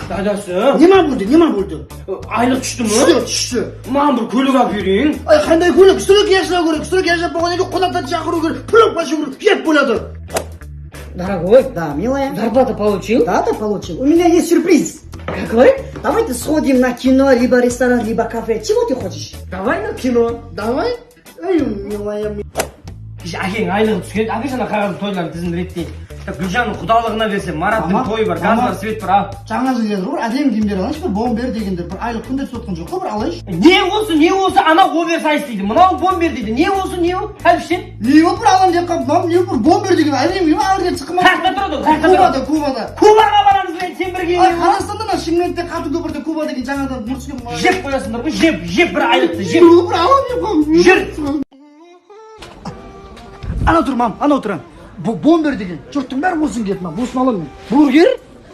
Dadasi. Nima bo'ldi? Ayliq tushdimi? Tushdi. Men bir ko'ylak olib bering. Ay, qanday ko'ylak? Stroq yashab kerak. Stroq yashab bo'lganiga qo'laqdan chaqiruv kerak. Pul olib qo'yish kerak. Yeb bo'ladi. Дорогой, Да, mилая. зарплату получил? Да, ты получил. У меня есть сюрприз. Какой? Давайте сходим на кино, либо ресторан, либо кафе. Чего ты хочешь? Давай на кино. Давай. Ey, mилая. Akang aylig'i tushgan. Akashana qog'oz to'ylarni tizimini rеттaydi. Guljanning xudolig'idan bersa, Maratning to'yi bor, gaz bor, svet bor. Жаңа жылда бір әдемі киімдер алайыншы, бір бомбер дегендер, бір айлық күнде сотқан жоқ қой, бір алайыншы. Не болса, ана оверсайз дейді. Мынау бомбер дейді. Не болсын, Әбіштен? Не болып бір алам деп қалып, мынау не бір бомбер деген әдемі киім, әуірден шыққым. Қақта тұрады. Кубада. Кубаға барамыз бен, сен бірге. Ай, Қазақстанда Шымкентте Қатын көпірде Куба деген жаңадан мұртыскен. Жеп қоясыңдар ғой, жеп бір айлықты, жеп. Бір алам деп қалып. Жүр. Ана тұр, мам, ана отырам. Бұл бомбер деген. Жұрттың бәрі болсын кетіп, мам. Болсын аламын мен. Бургер,